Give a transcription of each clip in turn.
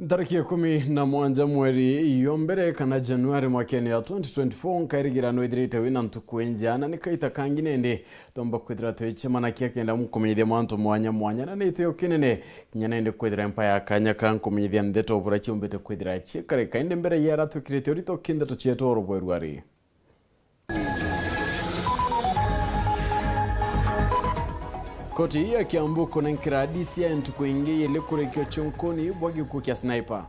Tariki ya 11 mweri yombere kana Januari mwakeni ya 2024 nkairigirano ithirite wina ntukuenjana nikaita kanginende tomba kwithira twechemana kia kenda mukomithia mwantu mwanya na nitio kinene kinyanende kwithira empire kanya kan komithia Nteto obura chiumbete kwithira chikare kainde mbere yara twikirite orito kinda tuchieto Weru ari Koti ya Kiambu kuna nkiradisi ya ntukuingi ile kurekio chonkoni wagi kukia sniper.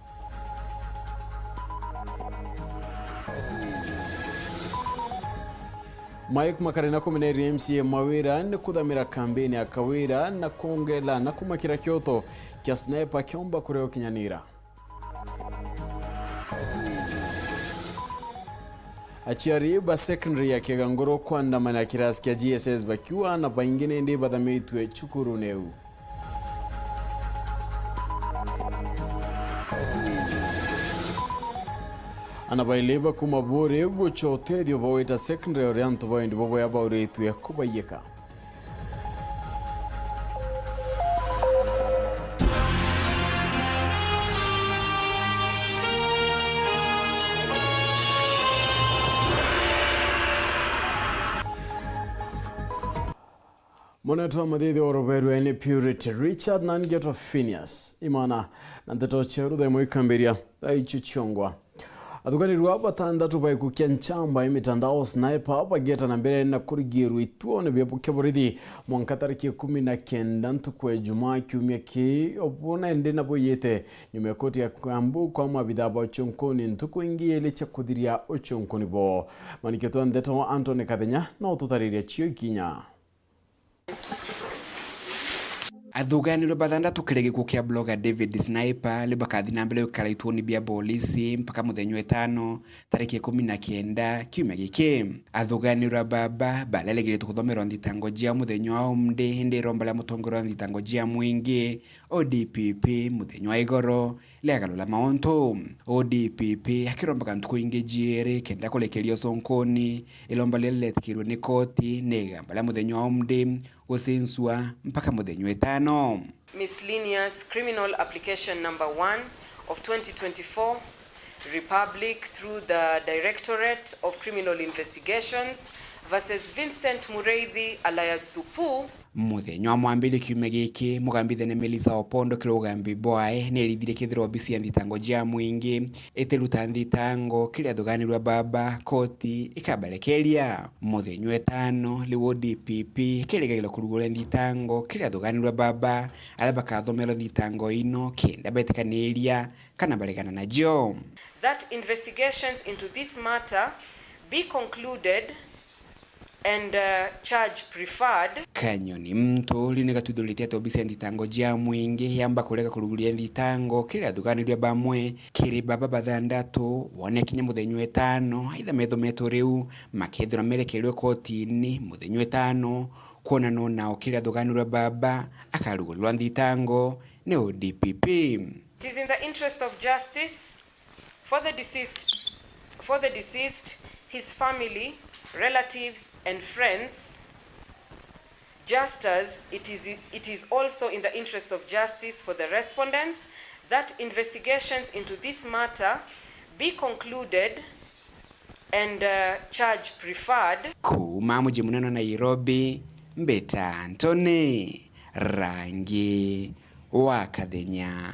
Mike Makarina kumineri MCA Mawira ni kudhamira kampeni ya Kawira na kuongela na kumakira Kyoto kia sniper kiomba kureo kinyanira. Achiari ba secondary ya Kegangoro kuandamana ya kirasi kia GSS bakiwa na baingine ndi badhamitwe chukuru neu. Anabaileba kumabore gucho tedio baweta secondary orianto baindi babo ya baureitwe kubayeka. Monitor madidi Weru ene Purity Richard na ngeto PHINEAS IMAANA na Nteto cheru da moikamberia aichuchongwa adugani ruwa batandatu baikukia nchamba imitandao sniper bageta na mbere na kurigiru ituone byabuke boridi mwankatariki 19 ntukwe Jumaa kiumia ki obona ende na boyete nyume koti ya Kiambu kwa mabidaba chonkoni ntuku ingi elecha kudiria ochonkoni bo maniketo Nteto Anthony Kadenya na ututariria chio kinya Athuganiro bathandatu kiregi kia blogger David Sniper libakathi na mbele karaitwoni bia polisi mpaka muthenyo etano tariki 19 kiumia giki athuganiro baba balelegire tukuthomero thitango jia muthenyo wa umde hindi rombala mutongoro thitango jia mwingi ODPP muthenyo wa igoro legalula maonto ODPP akiromba ntuku ingi jiere kenda kulekerio sonkoni ilomba leletikirwe ni koti negambala muthenyo wa umde usinswa mpaka muthenyo etano. Miscellaneous Criminal Application Number 1 of 2024, Republic through the Directorate of Criminal Investigations versus Vincent Mureithi alias Supu. Muthenyo mwambili kiume giki mugambithane Melissa Opondo kirogambi boy nerithire kithiro bisi thitango jia mwingi eteruta thitango kiria thuganirwa baba koti ikabalekeria muthenyo etano liwo DPP kiregagirwa kurugura thitango kiria thuganirwa baba alaba kathomero thitango ino kenda betekaniria kana balegana na jo that investigations into this matter be concluded and charge preferred. Kanyoni mtu linega tudolitia tobisi thitango jia mwingi yamba kulega kuruguria thitango kila thuganirwa bamwe kiri baba bathandatu wone kinya muthenyo etano aitha methometo riu makethira merekerwe kotini muthenyo etano kuona no nao kila thuganirwa baba akarugulwa thitango ne ODPP. It is in the interest of justice for the deceased, his family, relatives and friends, just as it is also in the interest of justice for the respondents that investigations into this matter be concluded and charge preferred. Kuma mji munene Nairobi, Mbeta Anthony Rangi wa Kadenya.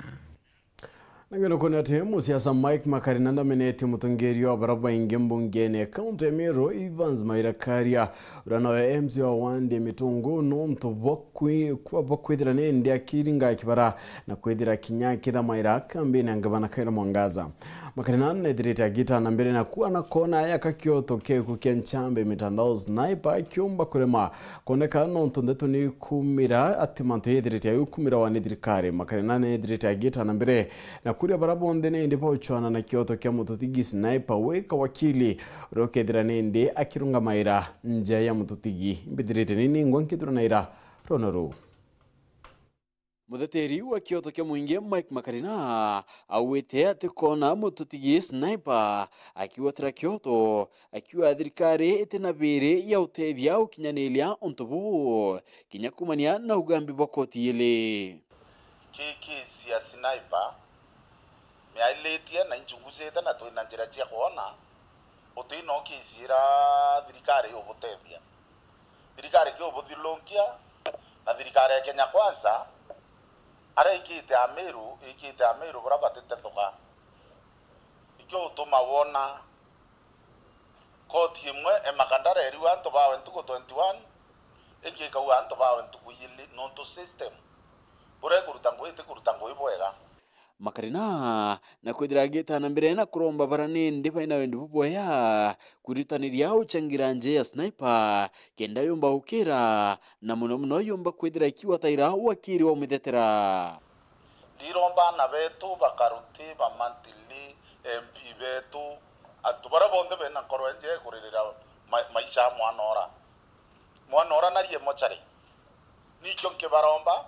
Nangeno kuna timu siasa Mike Makarina na meneti mutongerio abaraba ingembungene kaunti Meru Evans Mairakaria urana wa MC wa wande mitungo no mtobokwi kwa bokwidira nende akiringa kibara na kwidira kinyakira Mairaka mbene ngabana kaira mwangaza Makarina na direta gita na mbele na kuwa na kona ya kakioto ke kukia nchambe mitandao sniper kiumba kurema koneka no Nteto ni kumira atimanto ye direta yu kumira wa nedirikare Makarina na direta gita na mbele na kuria barabonde nende pa uchwana na kioto kia mututigi sniper weka wakili roke nende akirunga maira nje ya mututigi mbidirete nini ngwankidura naira tonoro Mutheteri wa kioto kia mwingi Mike Makarina awete ati kona mututigi sniper akiwa tra kioto akiwa thirikari itena bere ya utethia ukinyanelia ontobu kinyakumania na ugambi bwa koti ile kesi ya sniper meailetie na inchungusete na twina njira cia kuona utino kisira thirikari ubutethia thirikari ki ubuthilunkia na thirikari ya Kenya Kwanza ara ikite amiru bora batete thoka ikyo utuma wona koti imwe emakandara eri wantu bawe ntuko 21 engeka wantu bawe ntuko yili nonto system bora kurutango ibwega makarina na kwithira gitana mbere na kuromba barani ndi baina wendu buboya kuritaniria uchangira nje ya sniper kenda yumba ukira na muno yumba kwithira ikiwa taira wakiri wa umidetera ndiromba na betu bakaruti bamantili MP betu atubara bonde bena korwenje kuririra maisha mwanora nariye mochari nikyo nke baromba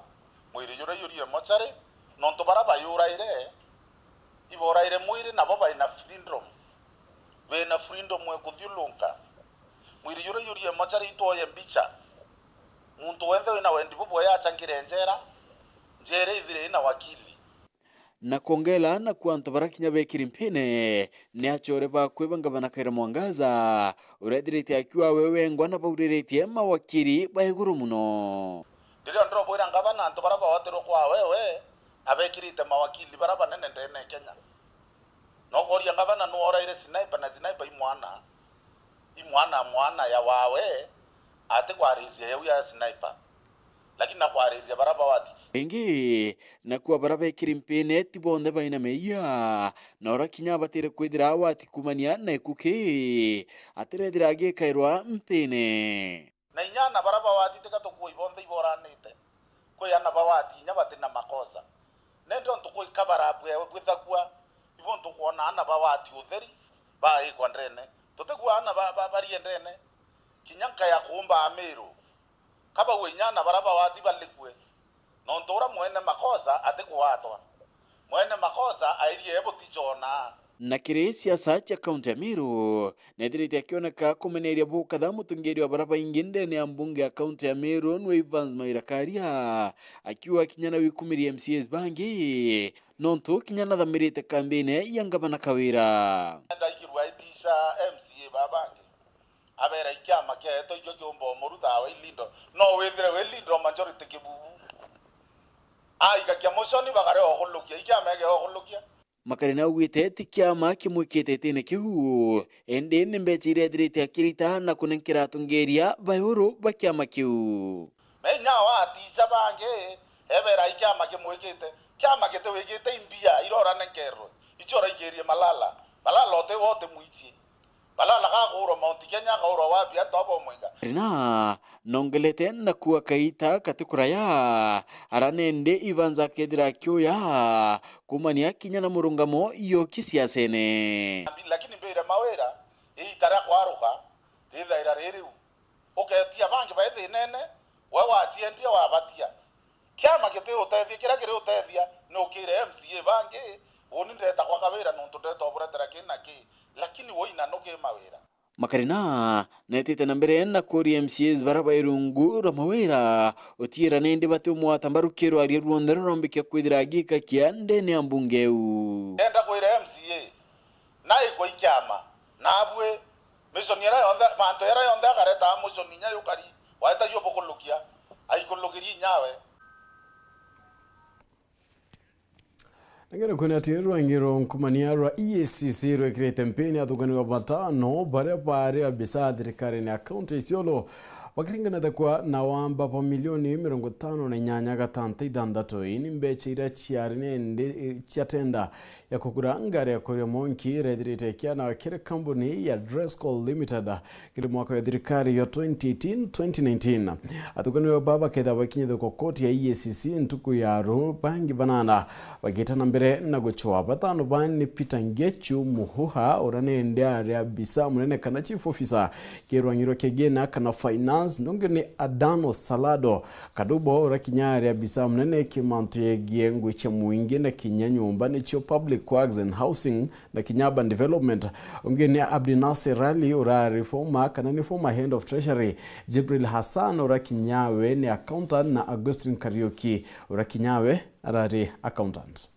mwiri yuriye mochari nonto bara bayuraire iboraire mwiri nabo baina freedom we kuthyulunka mwiri yuriye mochari itoye mbicha muntu wenthe wina wendi bubo ya changire njere ithire ina wakili na kongela na kwanto barakinya bekiri mpine ni achore ba kwebanga banakaira mwangaza uredirite akiwa wewe ngwana bauririte mawakiri baiguru muno ndio ndro boira ngabana anto baraba watero kwa wewe abekirite mawakili baraba nene ndene Kenya no goria ngabana no oraire sniper imwana ya wawe ate kwaririe ya sniper lakini nakwaririe baraba wati ingi na kuwa baraba ikirimpene tibonde baina meya na ora kinya batire kwidira wati kumania na ikuke atire dirage kairwa mpene na inyana baraba wati tekato kuibonde iboranite kuyana bawati nyabate na makosa nendo ntuko ikabara abwe bwithagwa ibonto kuona ana bawati utheri bai kwandrene totegwa ana bariendene kinyanka ya kuumba amiru kaba wenyana baraba wati balikwe nontora mwene makosa atekuwatwa mwene makosa airie botichona na kirisia sacha kaunti ya Meru nedirite akioneka kumeneria bukatha mutungeri wa baraba inginde ni ambunge ya kaunti ya Meru nwe Evans Mairakaria akiwa kinyana wikumiria MCAs bangi nonto kinyana thamirite kambine ya ngabana kawira ndaikirwa itisha MCA babangi abera ikyama keto ikyo kyombo muruta wa ilindo no wethire majority kibubu ika moshoni bagare ogulukia ikyamege ogulukia makarina wite tikiama kimwikite tene kihu ende nembechire dirite akirita na kunenkira tungeria bayoro bakiama kiu menya wa tisha bange ebera ikyama kimwikite wikite imbia irora nenkero ichora igerie malala ote wote muichi balala gagoro Mount Kenya gagoro wapi atobo mwinga na nongelete na kuwa kaita katikuraya aranende Evans akedira kyoya kumania kinyana murungamo iyo kisiasene lakini mbere mawera itara kwaruka ithaira riri uketia bangi baithe nene wewe achiendia wabatia kiama gite utethia kira kire utethia no kire MCA bangi woni ndeta kwa kawira nonto ndeta oburetera kinaki lakini woina noge mawera makarina netite na mbere na kuri MCAs baraba irungu ramawera otira nende bate mwatambarukiro ari ruondero rombike kwidira gika kiande ne ambungeu enda kwira MCA nai kwa ikyama nabwe misoniera yonda manto era yonda gareta musoninya yukari waita yobokulukia aikulukiri nyawe Nagera kuna tiru ngiro nkumania rwa EACC rwekirite mpeni athugani wa batano bare abisa thirikari ni akaunti isiolo wakiringana kwa na wamba pa milioni 58 ini mbeche ira chiari nende chiatenda ya kukura ngare ya kore monki redirite kia na wakire kambuni ya Dresco Limited kili mwaka ya thirikari ya 2018-2019 athugani wa baba ketha wakinye kwa koti ya EACC ntuku ya ro bangi banana wakitana mbere na guchwa batano bani Peter Ngechu muhuha oranende area bisa munene kana chief officer kirwangiro kegena kana finance nungeni Adano Salado kadubo urakinyari ya bisa munene kimantu ya giengu iche muingi na kinyanyumba ni chio public works and housing na kinyaba development ungeni Abdi Nasir Rali ura reforma kana ni former head of treasury Jibril Hassan ura kinyawe ni accountant na Agustin Kariuki ura kinyawe arari accountant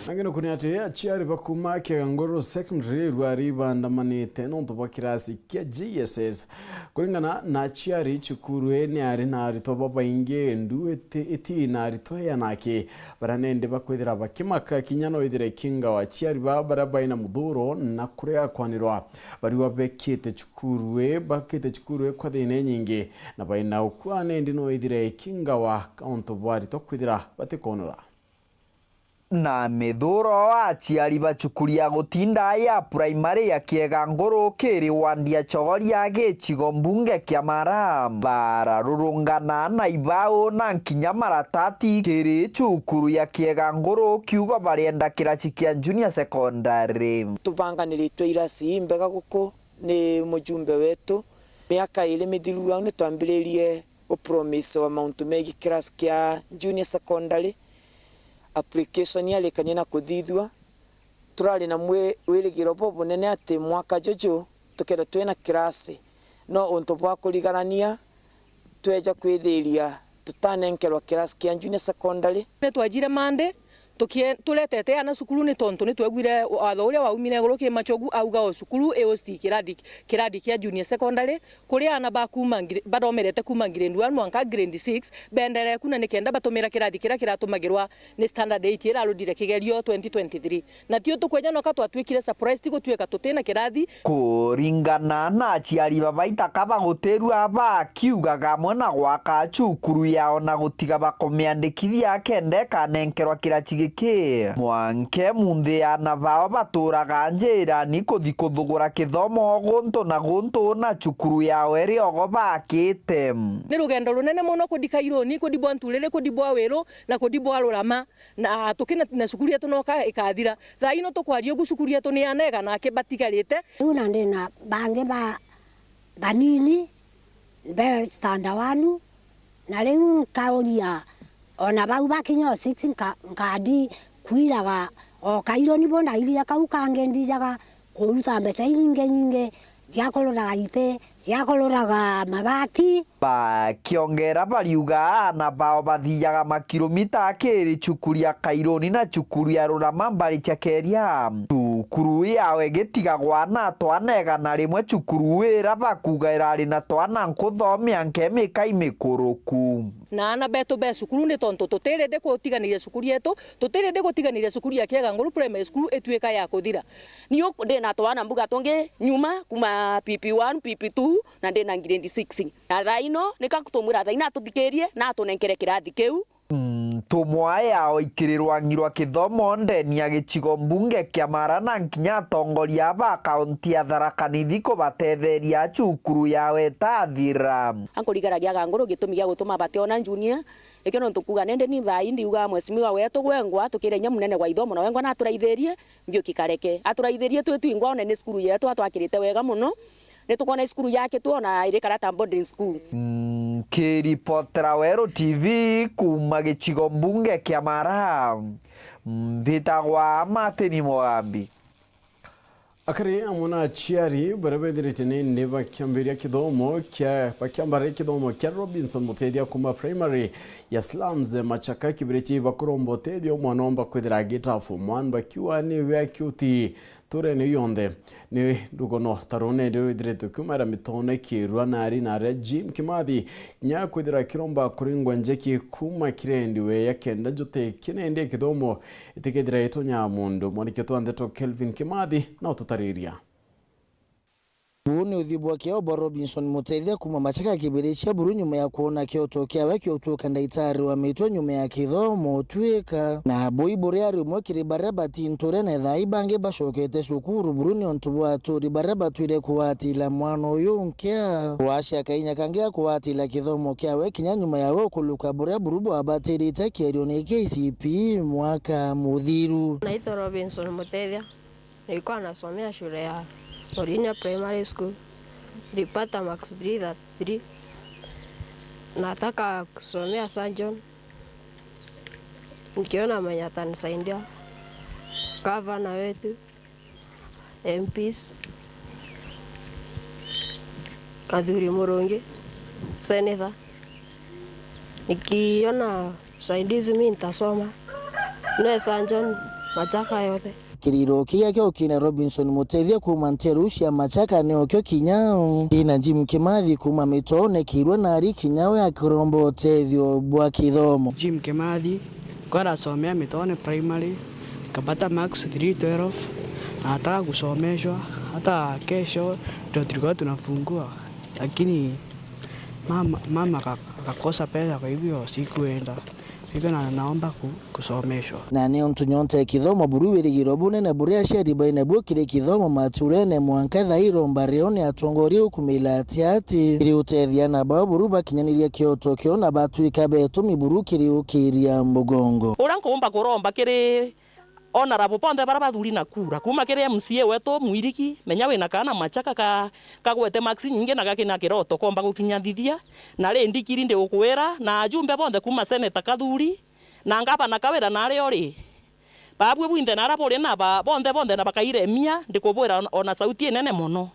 Angino kunyate achiari bakuma Kegangoro Secondary rwari bandamanite nonto bakirasi kya GSS kuringana na achiari chukuru ni ari nari to babainge ndu eti nari to yanake baranende bakwedera bakimaka kinyano idire kinga wa achiari barabaina muduro na kurea kwanirwa bari wabekete chukuru kwa dine nyinge na baina ukwane ndino idire kinga wa kaunto bari to kwedera batekonora na mithuro aciari bacukuria gutinda ya primary ya Kegangoro kiri wandia chogoria gicigo mbunge kia Mara bararurungana na ibao na nkinya maratati kiri cukuru ya Kegangoro kiugo barienda kirachi kia junior secondary tubanganiritwe irasi mbega guko ni mujumbe wetu miaka ile mithiru ni twambiririe o promise wa Mount Megi class kia junior secondary application ya lekania na kuthithwa turali na wirigiro bobo nene ati mwaka jojo tukera twena kirasi no onto bwa kuligarania tweja kwithiria tutanenkerwa kirasi kia junior secondary twajire mande tuletete ana sukuru ni tonto ni twegwire watho uria waumire guru ki machogu auga o sukuru eosti kiradi kia junior secondary kuri ana bakuma baromerete kuma grade 1 mwanka grade 6 bendere kuna nikenda batomera kiradi kira kiratumagirwa ni standard 8 ira rudire kigerio 2023 na tio tukweja no katwa twikire surprise tiko tweka tutena kiradi kuringana na aciari babaita kaba guteru aba kiugaga mwana gwaka cukuru yao na gutiga bakomeandikithia kende kanenkerwa kirachi mwanke munde ana bao baturaga njira ni kuthi kuthugura kithomo gunto na cukuru yao eri ogo bakite ni rugendo runene muno kudika ironi kudibwa ntulele kudibwa Weru na kudibwa Rurama na tukina na cukuru yetu noka ikathira thaino tukwario gucukuru yetu ni anega na kibatigarite una ndina bange banini be standard 1 na leo kauria ona bau bakinya 6 ngadi kuiraga o kaironi bona iria kau kangendijaga kuruta mbeca nyinge ziakoloraga ite ziakoloraga mabati bakiongera bariuga na bao bathiaga makilomita kiri cukuru ya Kaironi na cukuru ya Rurama mbari chakeria cukuru yawe gitigagwa na twanega na rimwe cukuru wira bakuga irari na twana nkuthomia nkemika imikuruku na ana beto be cukuru ni tonto tutirende gutiganiria cukuru yetu tutirende gutiganiria cukuru ya Kegangoro primary school etweka ya kuthira niyo ndina twana mbuga tonge nyuma kuma PP1 PP2 na ndina grade 6 na thaino nikakutumura thaina tuthikirie na tunenkere kirathi kiu tumwa yao ikirirwa ngirwa kithomo ndeni ya gicigo mbunge kia Mara na nkinya tongoria ba kaunti ya Tharaka Nithi kubatetheria cukuru yawe tathira ankurigaragia Gangoro gitumigia gutuma bateona junior ekeno ntukuga nende ni thai ndiuga mwesimiwa wetu gwengwa tukire nya munene wa ithomo na wengwa na turaithirie mbio kikareke aturaithirie twingwa one ni skuru yetu atwakirite wega muno netukona skuru yake tuona ire karata boarding school kiripotera Weru TV kuma gicigo mbunge kia Mara mbitagwa Mateni Mogambi akari amuna chiari barabediritene neba kyamberia kidomo kya bakyambare kidomo kya Robinson Mutedia kuma primary ya slums machaka kibiriti bakurombo tedio mwanomba kwedra getafu mwanba kiwani wa kyuti turene yonde ni dugono tarone de direto kumara mitone kirwa nari na Jim Kimadi nya kwedra kiromba kuringwa njeki kuma kirendiwe yakenda jote kinende kidomo itekedra etonya mundu mwaniketo Nteto Kelvin Kimadi na ututariria Buni uthibwa kia Obo Robinson Mutedia kuma machaka kibiritia buru nyuma ya kuona kioto kiawe kiotoka ndaitari wa meitwa nyuma ya kithomo tweka na boi boreari mwekiri bareba tintore na thai bange bashokete sukuru buruni ontubwa tori bareba tuire kuwatila mwano yunkia washa kainya kangia kuwatila kithomo kiawe kinya nyuma ya kuluka borea burubu abatiri takierioni KCP mwaka mudhiru. Naitwa Robinson Mutedia, nilikuwa nasomea shule ya Orinya Primary School. Nilipata max 3 nataka kusomea St. John. Nikiona mwenye atanisaidia gavana wetu, MPs, Kadhuri Murungi, Senator, Nikiona usaidizi mimi nitasoma. Naweza John Machaka yote. Kiriro kia kyo kina Robinson Muteithia kuma Nteto cia Machaka ne okyo kinyao ina Jim Kimathi kuma Mitone kirwe na ari kinyawe akirombo Teithio bwa kithomo. Jim Kimathi kwa somea Mitone primary kapata max 312 nataka kusomeshwa hata kesho ndio tulikuwa tunafungua lakini mama akakosa pesa kwa hivyo sikuenda. Hivyo naomba kusomeshwa. Na ni ontunyonte kithomo buruwiri girobune na buria sheri baina bukire kithomo maturene mwankatha irombarione atongori ukumila atiati iri utethia na baburu bakinyaniria kyoto kiona batuika betumi burukiri ukiria mugongo. Urankomba kuromba kiri honorable ponde barabathuri na kura kuma kiri MCA wetu Mwiriki menya wina kana Machaka kagwete maxi nyingi na gakina kiroto komba gukinyandithia na ri ndikiri ndi ukwira na ajumbe bonde kuma seneta kathuri na ngaba na kawira na ri ori babwe bwinde na rapore na bonde na bakairemia ndikubwira ona sauti nene muno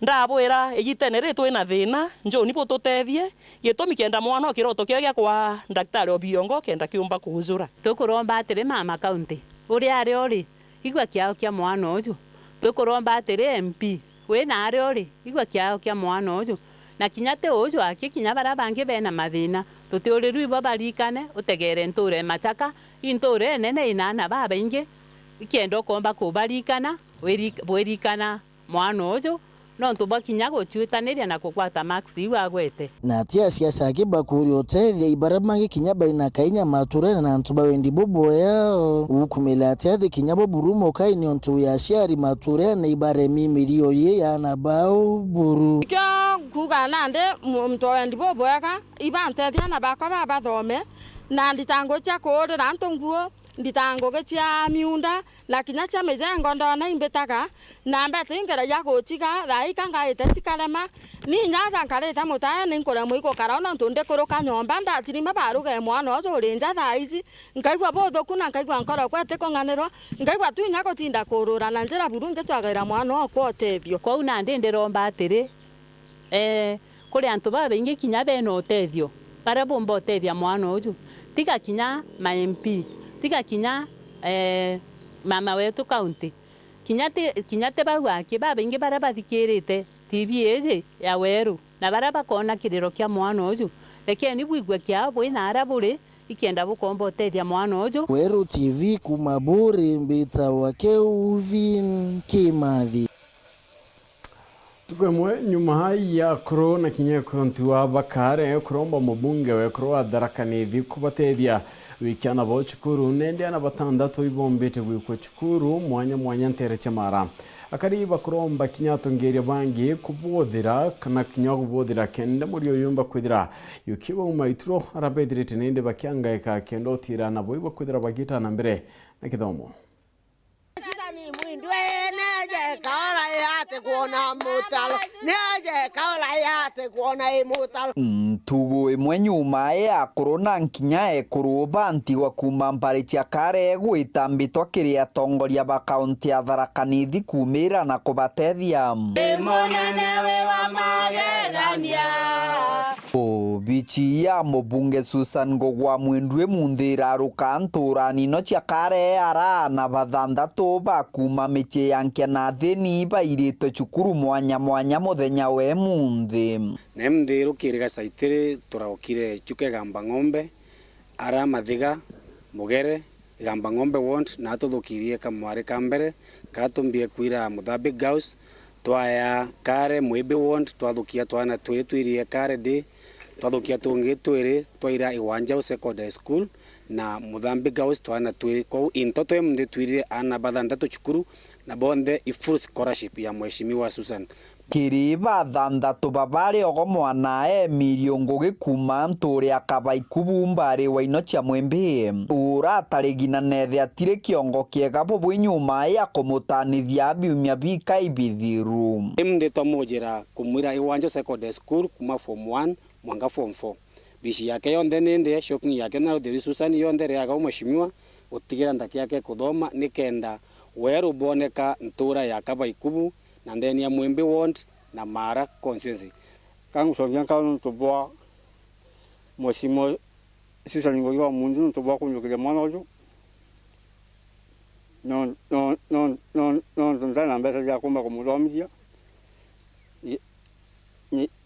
ndabwira igitenere twina thina njoni bo tutethie gitumi kenda mwana kiroto kya kwa daktari Obiongo kenda kiumba kuhuzura tukuromba atiri mama county uri ari ori igwa kiao kia mwana uju tukuromba atiri MP we na ari ori igwa kiao kia mwana uju na kinyate uju akikinya bara bangi bena mathina tutiuriru ibo barikane utegere nture Machaka inture nene inana baba inge ikiendo komba kubarikana werikana mwana uju no ntuba kinya guchuitaniria na kukwata maxi wagwete na tia siasa kibakuri otethia ibaramangi kinya baina kainya maturene na ntuba wendi boboya ukumela tia kinya boburumo kaini ontu ya shari maturene ibare mimirio ye yana bao buru kya kugana nde mtowendi boboya ka ibantethia na bakaba bathome na nditango cha kode na ntonguo nditango ke cha miunda na kinya cha mezengo ndona imbetaka na mbete ingera ya gotiga raika ngaite tikalema ni nyaza nkareta mutaya ninkora muiko karona ntunde kuruka nyomba ndatirima baruge mwana ozo renja thaizi nkaigwa bodho kuna nkaigwa nkora kwete konganero nkaigwa tu nyako tinda kurura na njera burunge twagaira mwana okwo otethio kwa una ndiromba atiri kuri antu babe ingi kinya beno otethio para bombo otethia mwana oju tika kinya ma MP tika kinya mama wetu county kinyate bagwaki baba ingi bara bathikirite TV eje ya Weru na bara bakona kiriro kia mwana uju reke ni bwigwa kia bwe na arabure ikienda bukomba otethia mwana uju. Weru TV kumaburi mbita wake uvin Kimathi tukwemwe nyuma ya kro na kinya konti wa bakare kuromba mubunge we kro adarakanithi kubatethia wikiana bo chukuru nende ana batandatu ibombete gwiko chukuru mwanya ntere chamara akari bakuromba kinyatongeria bangi kubothira kana kinya kubothira kende muri oyumba kwithira yukiba umaitro arabedirite nende bakiangaika kendo tira na boibo kwithira bagita na mbere na kithomo Tugo imwe nyuma ya corona nkinya ekuruba ntigwa kuma mbari cia kare gwitambitwa kiria tongoria ba kaunti ya Tharakanithi kumira na kubatethia monene wa magegania bichi ya mubunge Susan Ngogwa Mwendwe munthira rukantura nino cia kare ara na bathandatu ba kuma miche yankia na theni bairito cukuru mwanya muthenya we munthi nemthiru kiriga saitiri turaukire chuke gamba ng'ombe ara mathiga mugere gamba ng'ombe want na tuthukirie kamwari kambere katumbie kwira Muthabi Gaus twaya kare Mwebe want twathukia twana twirie kare di twathukia tungi twiri twaira Iwanja Secondary School na Muthabi Gaus twana twiri kwa Nteto emthi twirire ana bathandatu chukuru na bonde full scholarship ya mheshimiwa Susan kiri bathandatu babari ogo mwana Emilio Ngugi kuma nturi akabaikubu mbari waino cia Mwembe uratarigina nethe atire kiongo kiega bubwi nyuma ya kumutanithia biumia bika ibithiru emthi twamujira kumwira Iwanja Secondary School kuma form 1 mwanga form 4 bishi yake yonde nende shopping yake na Rutheri Susan yonde reaga mheshimiwa utigira ndaki yake kuthoma nikenda Weru boneka ntura ya Kabaikubu na ndeni ya Mwembe want na Mara constituency kangu sovyan kanu tubwa mheshimiwa Susan Ngoyo mundu to ba kunyo mwana ojo non tanda mbesa ya kumba kumulomia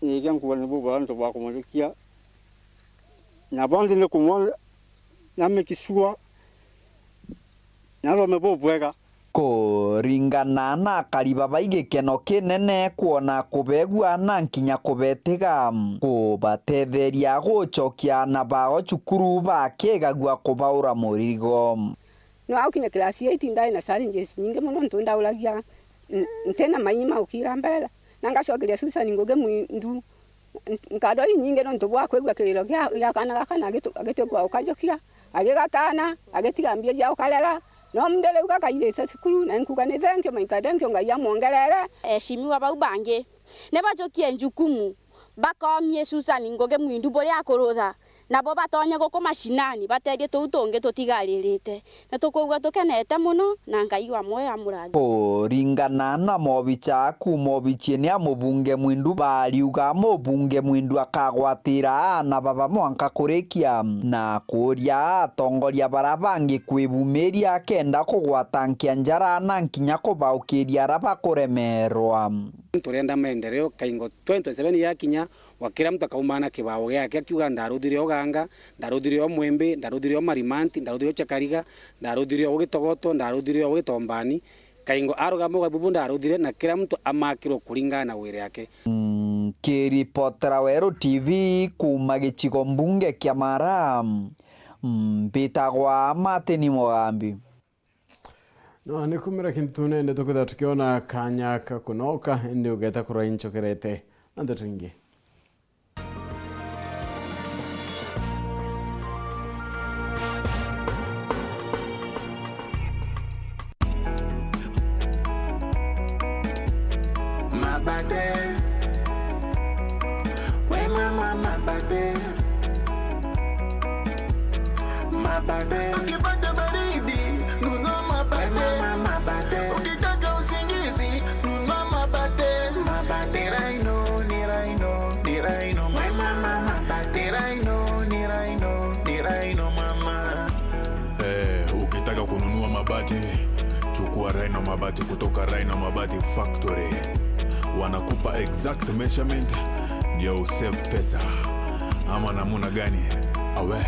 ni kan kuwa ni buba to ba kumulikia na bandi ne kumwa na mekisua na ro mebo bwega kũringana na akariba baigĩkeno kĩnene kuona kũbegua na nkinya kũbetiga kũbatetheria gũcokia na bao cukuru bakĩgagua kũbaũra mũrigo. No aukinya klasi 8 ndai na challenges nyingi muno ntundaulagia ntena maima ukira mbele nangacokeria Susan Ngoge mwindu nkado nyingi no ntubwa kwegwa kiriro gya kana gakana agetegwa ukajokia agegatana agetigambia ya ukalela no mndele ukakairete cukuru na nkugane thanke maitademke ngaya mwongelele eshimiwa bau bange ne bajokie njukumu bakomie Susan Ngoge mwindu bori akorotha nabo batonye goko mashinani baterie tutonge tutigaririte na tukuga tukenete muno na ngai wa moyo amurathi. Kũringana na mobicha kumobichie ni amubunge mwindu bariuga mubunge mwindu akagwatira na baba mwanka kurikia na kuria atongoria bara bangi kwibumiria kenda kugwata nkianjara na nkinya kubaukiria araba kuremerwa. Turenda maendeleo kaingo 27 yakinya wakira mtu akaumana kibao yake akiuga ndaruthirio Oganga ndaruthirio Mwembe ndaruthirio Marimanti ndaruthirio Chakariga ndaruthirio Gitogoto ndaruthirio Gitombani kaingo arugamo gabubu ndaruthire na kila mtu amakirwo kuringana na wire yake. Kiripotera Weru TV kuma gicigo mbunge kia Mara mbitagwa Mateni Mogambi. No ni kumira kintu nende tukutha tukiona kanya kakunoka ndi ugeta kura inchokerete nande twingi. Mabate we mama mabate ukipata baridi nunua mabate ukitaka usingizi nunua mabate raino ni raino mama mabate raino mama. Ukitaka kununua mabati chukua Raino Mabati kutoka Raino Mabati Factory. Wanakupa exact measurement ndio usave pesa. Ama namuna gani? Awe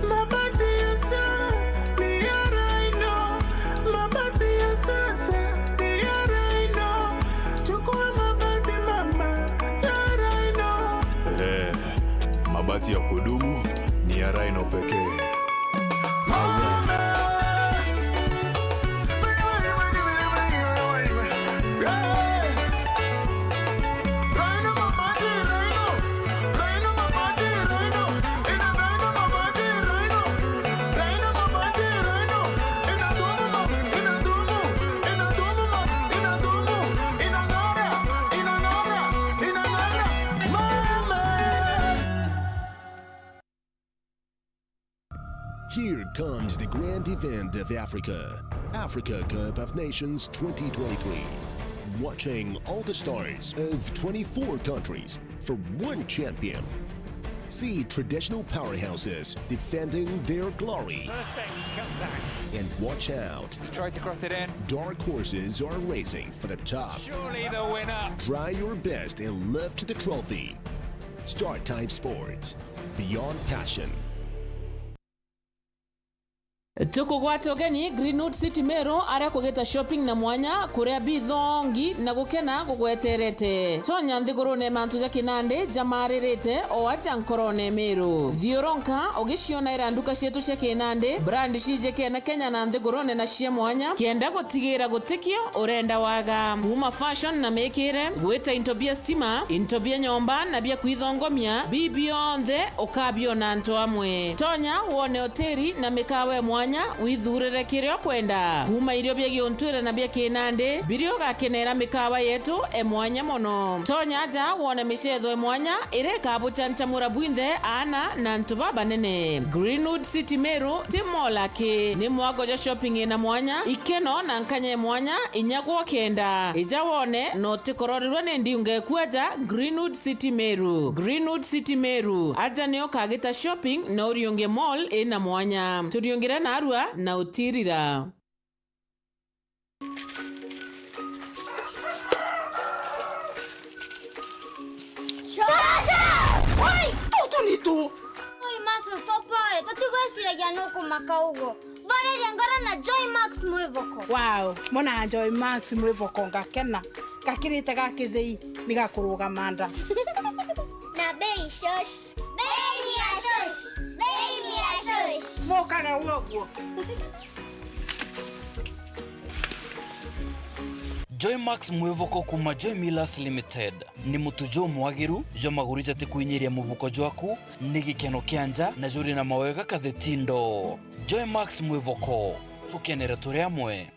mabati ya sasa ni ya Raino, mabati ya sasa ni ya Raino. Chukua mabati mama ya Raino. Mabati ya kudumu ni ya Raino pekee. Here comes the grand event of Africa, Africa Cup of Nations 2023. Watching all the stars of 24 countries for one champion. See traditional powerhouses defending their glory. Perfect comeback. And watch out. He tried to cross it in. Dark horses are racing for the top. Surely the winner. Try your best and lift the trophy. Start Time Sports. Beyond passion. Tukugwata ogeni Greenwood City Mero aria kugeta shopping na mwanya kuria bithongi na gukena gugweterete tonya nthigurune mantu ja kinande jamaririte o aja nkorone Mero thioronka ogiciona iranduka cietu cia kinande brand cije kena Kenya na nthigurune na cia mwanya kienda gutigira gutikio urenda waga kuma fashion na mekire gweta intobia stima intobia nyomba na bia kwithongomia bibio nthe okabio na nto amwe tonya wone hoteli na mikawe mwanya mwanya withurire kirio kwenda kuma irio bya giontwire na bya kinande birio gakenera mikawa yetu mwanya mono tonya ja wone michetho mwanya ire kabuchanchamura bwinthe ana na ntuba banene Greenwood City Meru timola ki ni mwagoja shopping na mwanya ikeno na nkanye mwanya inyagwo kenda ija wone no tikororirwe ne ndiunge kuaja Greenwood City Meru aja nio kagita shopping na uriunge mall ina mwanya turiungira na arua na utirira Oi, tudo nito. Oi, masa sopa, tatigwesiragia no kumaka ugo. Vareri angara na Joy Max mwivoko. Wow, mona Joy Max mwivoko ngakena. Gakirite gakithei nigakuruga manda. Na bei shosh. Bei ya shosh. Mokaga uoguo. Joy Max mwivoko kuma Joy Millers Limited ni mutujo mwagiru jo magurija tikuinyiria mubuko jwaku ni gikeno kianja na juri na mawega kathetindo. Joy Max mwivoko tukenera turi amwe.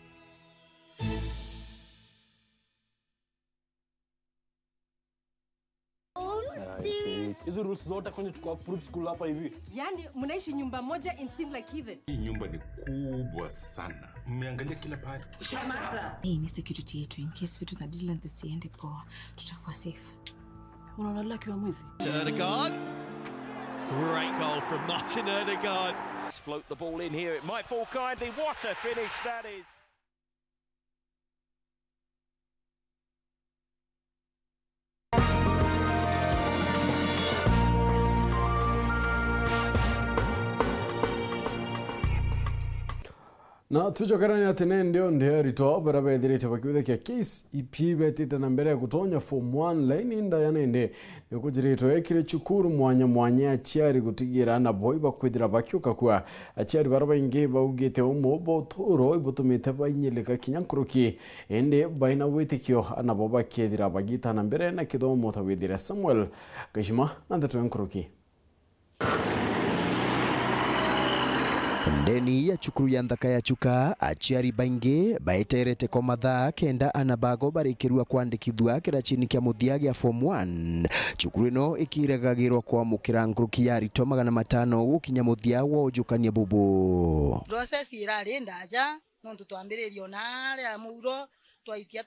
Hizo rules zote kwenye tuko approved school hapa hivi. Yaani mnaishi nyumba moja in seem like heathen. Hii nyumba ni kubwa sana. Mmeangalia kila pahali. Shamaza. Hii ni security yetu in case vitu za deal zisiende poa. Tutakuwa safe. Unaona lucky wa mwizi. Odegaard. Great goal from Martin Odegaard. Float the ball in here. It might fall kindly. What a finish that is. Na tujokarani atene ndio rito baraba edhirite bakiwithe kia case ipibetite na mbere ya kutonya form 1 line inda yanende nikujirito ekire chukuru mwanya achiari gutigira na boy bakwithira bakyuka kwa achiari baraba inge baugite umubo toro ibutumite bainyeleka kinyankuruki ende baina witikio anabo bakethira bagita na mbere na kithomo tawithira Samuel Gashima na Nteto enkuruki. Ndeni ya chukuru ya nthaka ya chuka achiari baingi baeterete kwa mathaa kenda anabago barikirua kwandikithua kirachini kia muthia gia form 1 chukuru ino ikiregagirwa kwa mukira nguruki ya rito 500 gukinya muthia wa ujukania bubu process irari ndaja nontu twambiririo na ria muro twaitia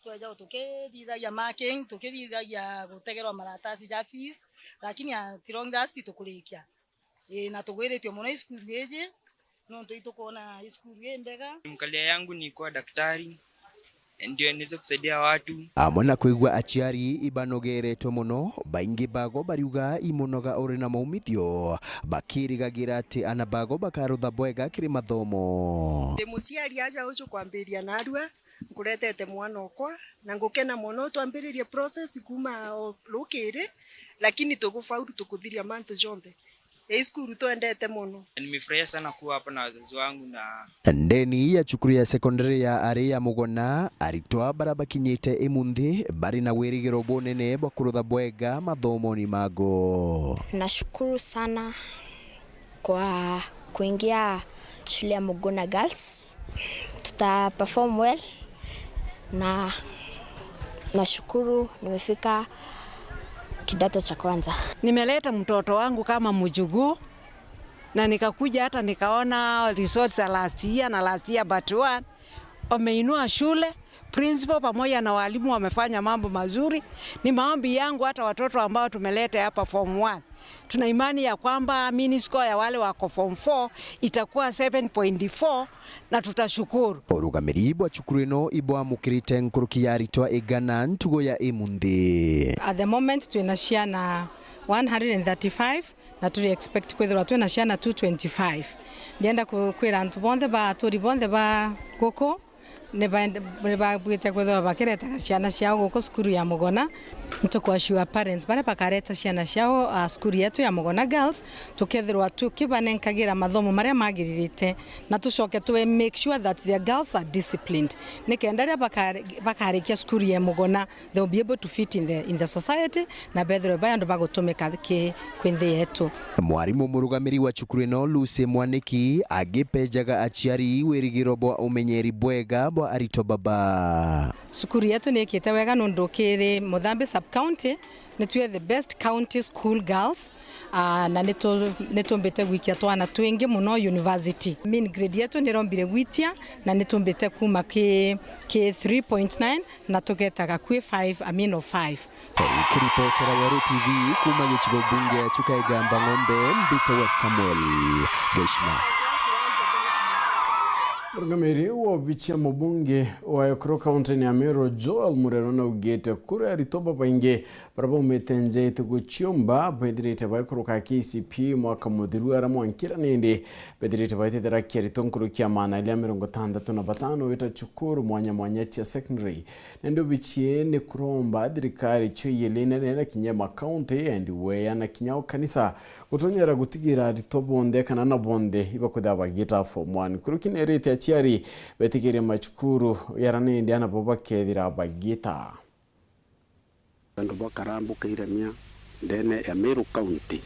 twaja tukithithagia marking tukithithagia gutegerwa maratasi ja fees lakini atirongira sti tukurikia na tugwiritio muno iskuru eje no tuitokona iskuru embega. Mkalia yangu ni kuwa daktari ndio niweze kusaidia watu. Amona kuigwa achiari ibanogeretwo muno baingi bago bariuga imunoga uri na maumithio bakirigagira ati anabago bakarutha bwega kiri mathomo. Demuciari aja ucu kwambiria narua nguretete mwana okwa na ngukena muno twambiririe process kuma rukiri lakini tugufaulu tukuthiria mantu jonte. Skuru tuendete muno. Nimefurahia sana kuwa hapa na wazazi wangu na ndeni ya chukuru ya secondary ya Aria Mugona aritwa baraba kinyite imundi bari na wirigiro bonene bakurutha bwega mathomoni mago. Nashukuru sana kwa kuingia shule ya Mugona Girls. Tuta perform well na nashukuru nimefika kidato cha kwanza. Nimeleta mtoto wangu kama mjukuu na nikakuja hata nikaona results za last year but one wameinua shule, principal pamoja na walimu wamefanya mambo mazuri. Ni maombi yangu hata watoto ambao tumeleta hapa form 1 tuna imani ya kwamba mini score ya wale wako form 4 itakuwa 7.4 na tutashukuru. Orugamiri bwa chukuru ino ibwa mukirite nkuruki ya ritwa igana ntugo ya imundi. At the moment tunashare na 135 na tuli expect kwethira tunashare na 225. Ndienda kwira antu bonde ba tori bonde ba goko ne ba bwite kwethira bakireta ciana ciao goko skuru ya Mugona ntukwashua parents bare bakareta ciana ciao skuru yetu ya Mugona Girls tukethirwa tukibanenkagira mathomo maria magiririte na tucoke tuwe make sure that their girls are disciplined nikendaria bakarikia skuru ya Mugona they will be able to fit in the society na bethre bayandu bagutumika kwinthi yetu. Mwarimu murugamiri wa cukuru ino Lucy Mwaniki agipejaga aciari wirigiro bwa umenyeri bwega bwa arito baba. Sukuru yetu nikite wega nundukiri Muthambi sub county nitwe the best county school girls na nitumbete gwikia twana twingi muno university. Mean grade yetu nirombire gwitia na nitumbete kuma ke 3.9 na tugetaga kwi 5 5. Kiripotera Weru TV kuma gichigo bunge ya Chuka Igamba Ng'ombe Mbite wa Samuel Geshma. Murugamiri wa bichia mubunge wa Ekuru County ni Amero Joel Murerona ugete kure aritoba bainge baraba umetenje ituguchiomba bedirite ba Ekuru ka KCP mwaka mudhiru ara mwankira nende bedirite ba itedera kiaritonkuru kia maana ili Amero 65 wita chukuru mwanya chia secondary nendo bichie ne kuromba dirikari choyelene nena kinyema county and weya na kinyao kanisa utonyera gutigira ritobonde kana na bonde ibakuda bagita form 1 kurukine rete achiari betikire machukuru yarane ndiana boba kedira bagita ndo bakarambu kairemia ndene ya Meru County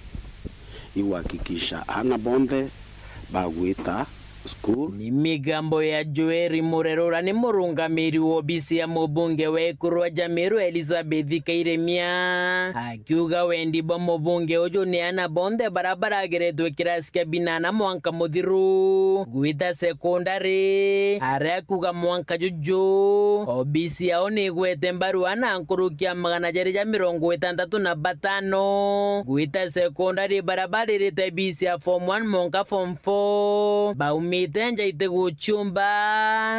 iwakikisha ana bonde bagwita school. Ni migambo ya Joeri Murerora ni murungamiri wobisi ya mubunge wa Ekuru wa Jamiru Elizabeth Kairemia akiuga wendi ba mubunge ojo ni ana bonde barabara geredwe kirasika binana mwanka mudhiru gwita sekondari arakuga mwanka juju obisi ya oni gwete mbaru ana ankurukia magana jari jamirongo 65 gwita sekondari barabara irete bisi ya form 1 mwanka form 4 baumitenja iteguchumba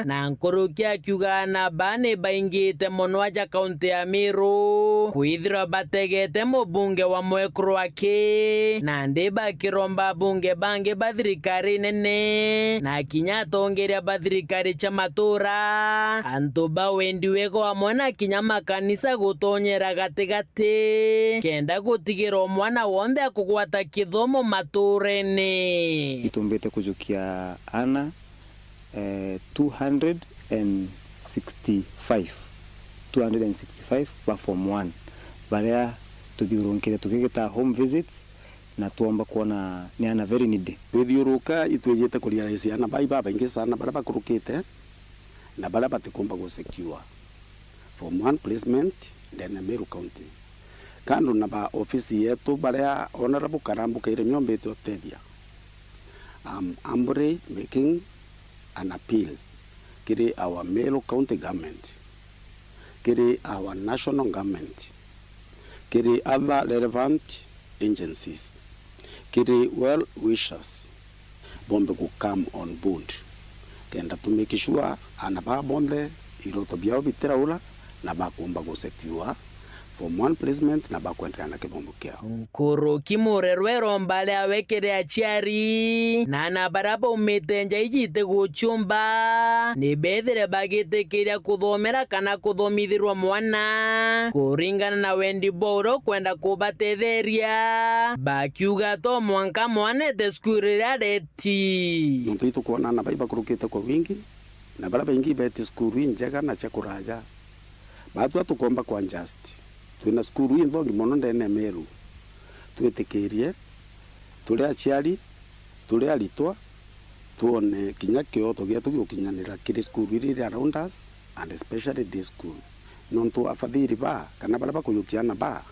na nkurukia kiuga na bane baingite monwaja kaunti ya Meru kuidhira bategete mubunge wa Mwekuru wake na ndeba kiromba bunge bange badhirikari nene na kinyatongeria badhirikari chamatura antuba wendiweko wa mwana kinyama kanisa gutonyera gategate kenda gutigiro mwana wonde akugwata kithomo maturene itumbete kujukia ana 265 kwa form 1 baria tuthiurunkire tukigita home visits na tuomba kuona ni ana very needy withiuruka itwejete kuria isi ana baba ingi sana bara bakurukite na bara batikumba go secure form 1 placement ndene Meru County kando na ba ofisi yetu baria honorable Karambu Kairemia mbete otethia Ambre making an appeal kiri our Meru County government, kiri our national government, kiri other relevant agencies, kiri well wishers, bombe ku come on board. Kenda to make sure anaba bonde iroto biao bitera ula na bakumba go secure from one placement na bakwendera na kibombo kiao Nkuru kimurerwero mbale awekere achiari na na baraba umetenja ijite guchumba ni bethere bagite kiria kuthomera kana kuthomithirwa mwana kuringana na wendi boro kwenda kubatetheria bakiuga to mwanka mwane te skuru ya deti ntuito kuona na baiba kurukite kwa wingi na baraba ingi beti skuru njega na chakuraja batu atukomba kwa just twina skuru indongi mono ndene Meru twitekirie tuli aciari tuli aritwa tuone kinya kio tugia tugiukinyanira kiri skuru iri around us and especially this school nontu afadhiri ba kana bala bakuyukiana ba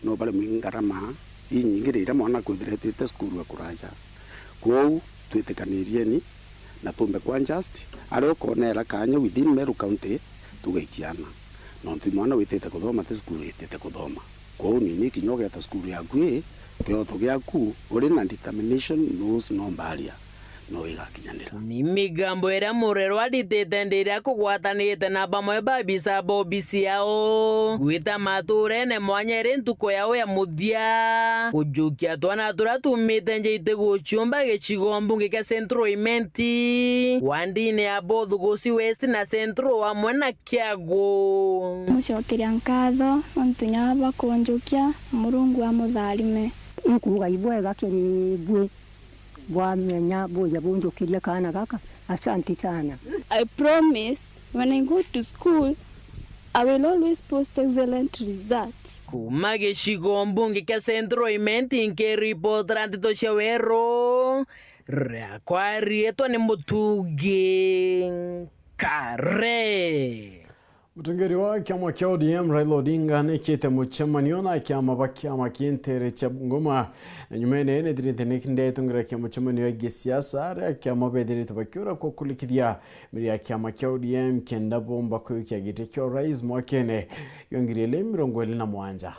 no bale mingarama inyingirira mwana kwithiretite skuru akuraja kwou twitikanirie ni na tumbe kwa just ari ukonera kanya within Meru County tugaikiana nontu mwana witete kuthoma te skuru itete kuthoma kwou nini kinyoga ta skuru yaku kioto giaku uri na determination knows no barrier no igakinyanira ni migambo ĩrĩa Mũrero aditĩte ndĩrĩa kũgwatanĩte na bamwe babisa bobisi yao gwĩta matũrene mwanya ĩrĩ ntuko yao ya mũthia kũjukia twana tũrĩa tumĩte njeite gũciũmba gĩcigo mbunge kĩa Central Imenti wandini ya both Gũsi West na Central hamwe na Kĩagu mũcokeria nkatho ontunya bakũnjukia Mũrungu amũtharime ikuga ibwega kĩrĩmbwe wamenya boya bunjukiria kana gaka asante sana. I promise when I go to school I will always post excellent results. kuma gĩcigo mbunge kĩa Central Imenti nkĩripotera Nteto cia Weru rĩakwa rĩtwa nĩ Mũtungi Kare. Mutungiri wa kiama kia ODM Raila Odinga nekite muchemanio na kiama bakiama kintere cha Bungoma na nyumene ene dirite nekinde tungira kia muchemanio gisiasa ya kiama bedirite bakiura kwa kulikithia miri ya kiama kia ODM kenda bomba kwa kia gite kia rais mwakene yongirele mirongo elina mwanja.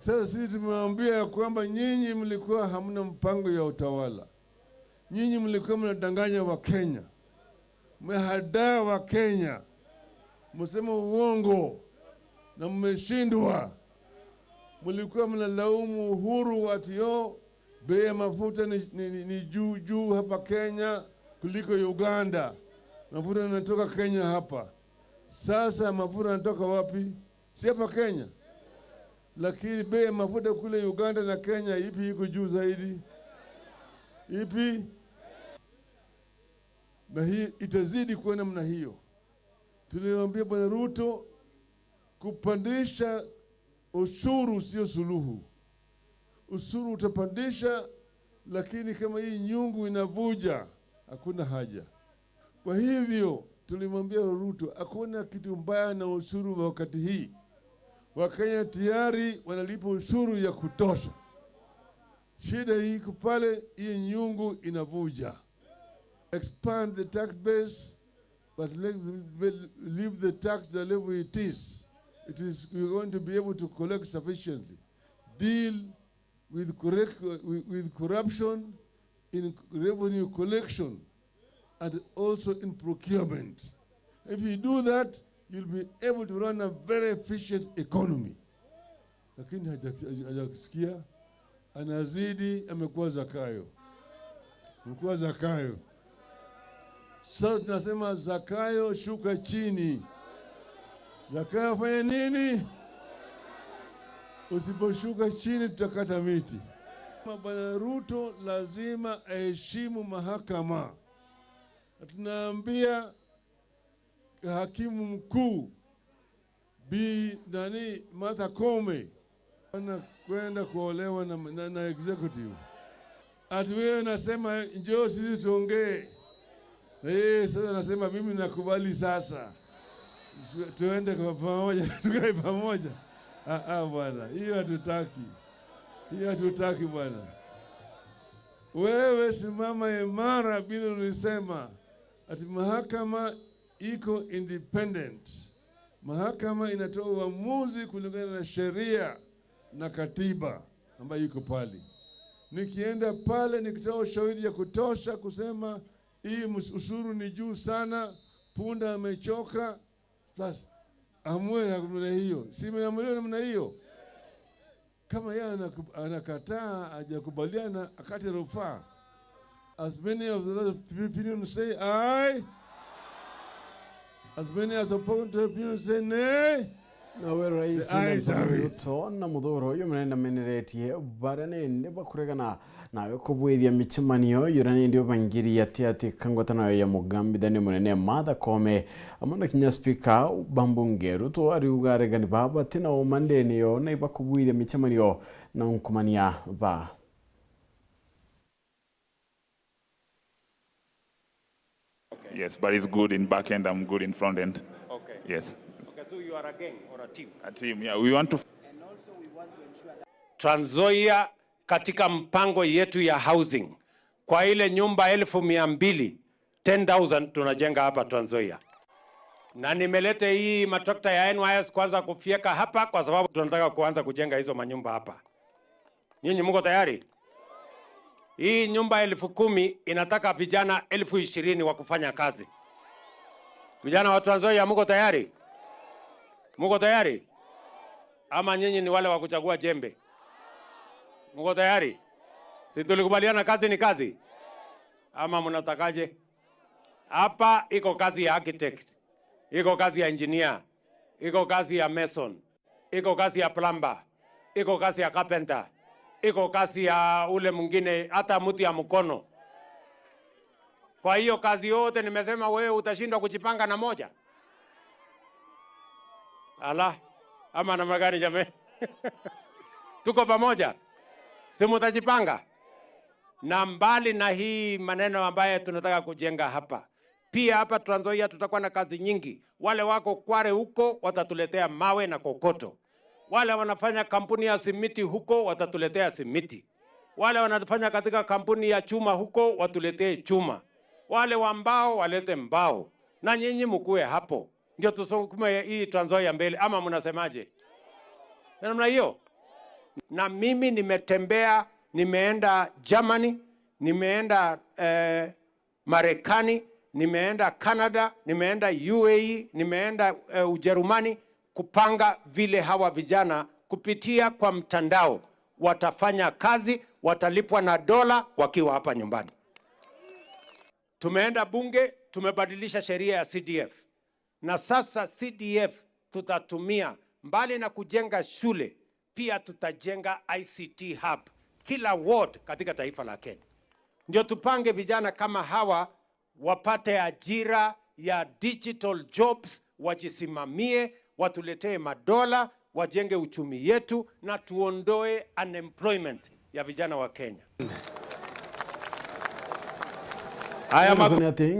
Sasa sisi tumewambia kwamba nyinyi mlikuwa hamna mpango ya utawala. Nyinyi mlikuwa mnadanganya wa Kenya. Mmehadaa wa Kenya. Msema uongo na mmeshindwa. Mlikuwa mnalaumu Uhuru atio bei ya mafuta ni juu hapa Kenya kuliko Uganda. Mafuta yanatoka Kenya hapa. Sasa mafuta yanatoka wapi? Si hapa Kenya. Lakini bei ya mafuta kule Uganda na Kenya ipi iko juu zaidi? Ipi? Na hii itazidi kuwa namna hiyo. Tuliwaambia Bwana Ruto kupandisha ushuru sio suluhu. Ushuru utapandisha, lakini kama hii nyungu inavuja hakuna haja. Kwa hivyo tulimwambia Ruto hakuna kitu mbaya na ushuru wakati hii. Wakenya tayari wanalipa ushuru ya kutosha. Shida hii kupale hii nyungu inavuja. Expand the tax base, but leave the tax the level it is. We're going to be able to collect sufficiently. Deal with corruption in revenue collection and also in procurement. If you do that, you'll be able to run a very efficient economy. Lakini hajakisikia, anazidi amekuwa Zakayo. Amekuwa Zakayo. Sasa tunasema Zakayo shuka chini. Zakayo fanya nini? Usiposhuka chini tutakata miti. Bwana Ruto lazima aheshimu mahakama. Tunaambia hakimu mkuu Martha Koome anakwenda kuolewa na executive. Ati wewe nasema njoo sisi tuongee. Na yeye sasa nasema mimi nakubali sasa. Tuende kwa pamoja, tukae pamoja. Bwana, hiyo hatutaki. Hiyo hatutaki bwana. Wewe simama imara bila ulisema ati mahakama iko independent. Mahakama inatoa uamuzi kulingana na sheria na katiba ambayo iko pale. Nikienda pale nikitoa ushahidi ya kutosha kusema hii ushuru ni juu sana, punda amechoka, basi amue namna hiyo. Simeamuliwa namna hiyo. Kama yeye anakataa hajakubaliana akate rufaa. As many of the people say aye. As many as opponent people say nay. Nawe rais Ruto na muthuro uyu munene meneretie barane ndeba kuregana nawe kubwithia michemanio yurane ndio bangiria ati kangwatana ya mugambi dani munene Martha Koome amana kinya speaker bambunge Ruto ari ugaregani baba tina o mandeni yo na iba kubwithia michemanio na nkumania ba. Yes, but it's good in back end, I'm good in front end. Okay. Yes. Okay, so you are a gang or a team? A team, yeah. We want to... And also we want to ensure that Trans Nzoia katika mpango yetu ya housing, kwa ile nyumba 200,000, 10,000 tunajenga hapa Trans Nzoia. Na nimelete hii matrakta ya NYS kwanza kufieka hapa kwa sababu tunataka kuanza kujenga hizo manyumba hapa. Nyinyi mko tayari? Hii nyumba 10,000 inataka vijana 20,000 wa kufanya kazi. Vijana wa Trans Nzoia mko tayari? Mko tayari? Ama nyinyi ni wale wa kuchagua jembe? Mko tayari? Si tulikubaliana kazi ni kazi? Ama mnatakaje? Hapa iko kazi ya architect, iko kazi ya engineer, iko kazi ya mason, iko kazi ya plumber, iko kazi ya carpenter, iko kazi ya ule mwingine hata mtu ya mkono. Kwa hiyo kazi yote nimesema wewe utashindwa kujipanga na moja. Ala, ama namna gani jamani? Tuko pamoja. Si mtajipanga? Na mbali na hii maneno ambaye tunataka kujenga hapa, pia hapa Trans Nzoia tutakuwa na kazi nyingi. Wale wako Kware huko watatuletea mawe na kokoto. Wale wanafanya kampuni ya simiti huko watatuletea simiti. Wale wanafanya katika kampuni ya chuma huko watuletee chuma. Wale wa mbao walete mbao. Na nyinyi mkue hapo. Ndio tusukume hii Trans Nzoia mbele, ama mnasemaje? Namna hiyo. Na mimi nimetembea, nimeenda Germany, nimeenda Marekani, nimeenda Canada, nimeenda UAE, nimeenda Ujerumani kupanga vile hawa vijana kupitia kwa mtandao watafanya kazi, watalipwa na dola wakiwa hapa nyumbani. Tumeenda bunge, tumebadilisha sheria ya CDF. Na sasa CDF tutatumia mbali na kujenga shule, pia tutajenga ICT hub kila ward katika taifa la Kenya. Ndio tupange vijana kama hawa wapate ajira ya digital jobs, wajisimamie, watuletee madola, wajenge uchumi yetu na tuondoe unemployment ya vijana wa Kenya.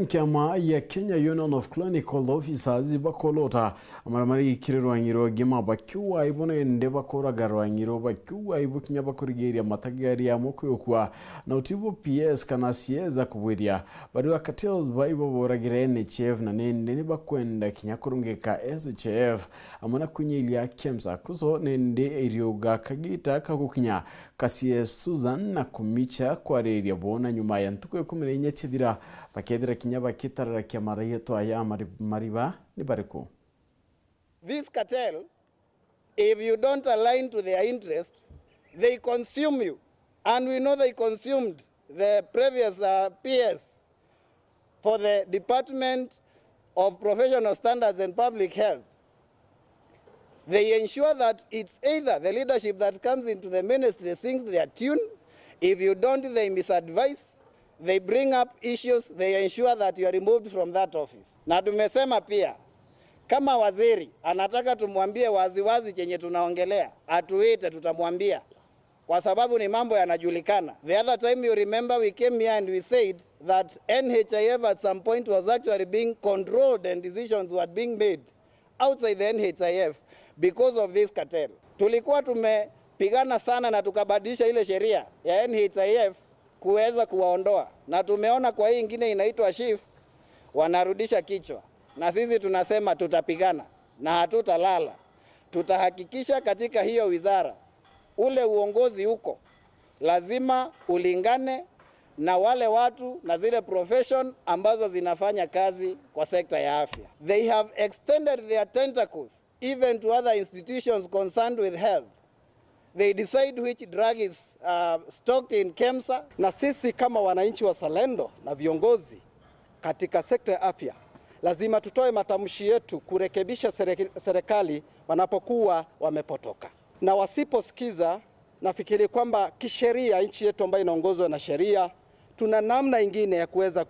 Kiama ya Kenya Union of Clinical Officers bakolota amaramari ikirerwanyiro gema bakiwa ibone nde bakora garwanyiro bakiwa ibukinya bakorigeria matagari ya mokuyokwa na utibo PS kana sieza kubwiria bari wa cartels baibo boragire NHF na nende bakwenda kinyakurungeka SHF amana kunyilia KEMSA kuzo nende irioga kagita kagukinya kasie Susan na kumicha kwa reria bona nyuma ya ntuko 14 chevira bakethira kinyaba kitarara kia marayeto aya mariba ni bariko. This cartel, if you don't align to their interests, they consume you. And we know they consumed the previous PS for the Department of Professional Standards and Public Health. They ensure that it's either the leadership that comes into the ministry sings their tune. If you don't, they misadvise. They bring up issues, they ensure that you are removed from that office. Na tumesema pia, kama waziri anataka tumwambie waziwazi chenye tunaongelea, atuite tutamwambia. Kwa sababu ni mambo yanajulikana. The other time you remember we came here and we said that NHIF at some point was actually being controlled and decisions were being made outside the NHIF because of this cartel. Tulikuwa tumepigana sana na tukabadilisha ile sheria ya NHIF kuweza kuwaondoa. Na tumeona kwa hii ingine inaitwa SHIF wanarudisha kichwa. Na sisi tunasema tutapigana na hatutalala. Tutahakikisha katika hiyo wizara ule uongozi huko lazima ulingane na wale watu na zile profession ambazo zinafanya kazi kwa sekta ya afya. They have extended their tentacles even to other institutions concerned with health. They decide which drug is stocked in KEMSA. Na sisi kama wananchi wa Salendo na viongozi katika sekta ya afya lazima tutoe matamshi yetu kurekebisha serikali wanapokuwa wamepotoka. Na wasiposikiza, nafikiri kwamba kisheria nchi yetu ambayo inaongozwa na sheria tuna namna ingine ya kuweza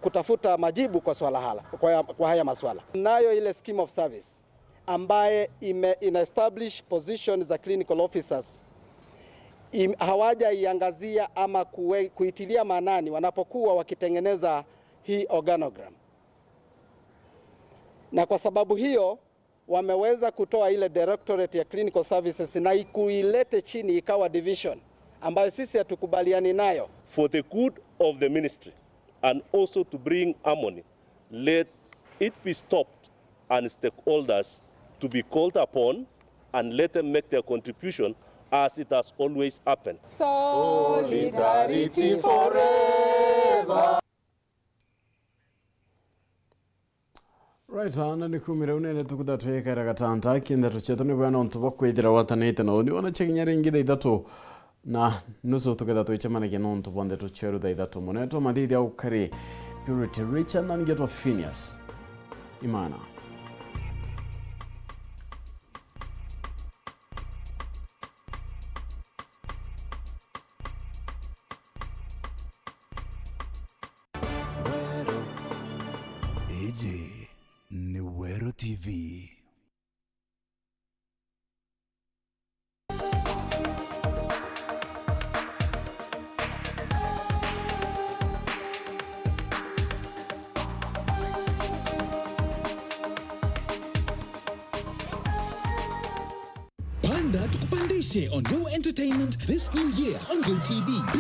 kutafuta majibu kwa swala kwa haya maswala. Nayo ile scheme of service ambaye ina establish position za clinical officers hawaja iangazia ama kuitilia maanani wanapokuwa wakitengeneza hii organogram. na kwa sababu hiyo wameweza kutoa ile Directorate ya Clinical Services na ikuilete chini ikawa division ambayo sisi hatukubaliani nayo. For the good of the ministry and also to bring harmony, let it be stopped and stakeholders to be called upon and let them make their contribution as it has always happened. Solidarity forever. Right, ana ni kumira unene tukudatweka rakatanta kinda tucheto ni bwana ontuba kwithira watanete no ni ona chekinyara ingida ithatu na nusu tukeda tuichemana kino ntubonde tucheru da ithatu moneto madidi au kare purity richer na ngetwa PHINEAS IMAANA. Ni Weru TV. Panda tukupandishe on Go Entertainment this new year on Go TV.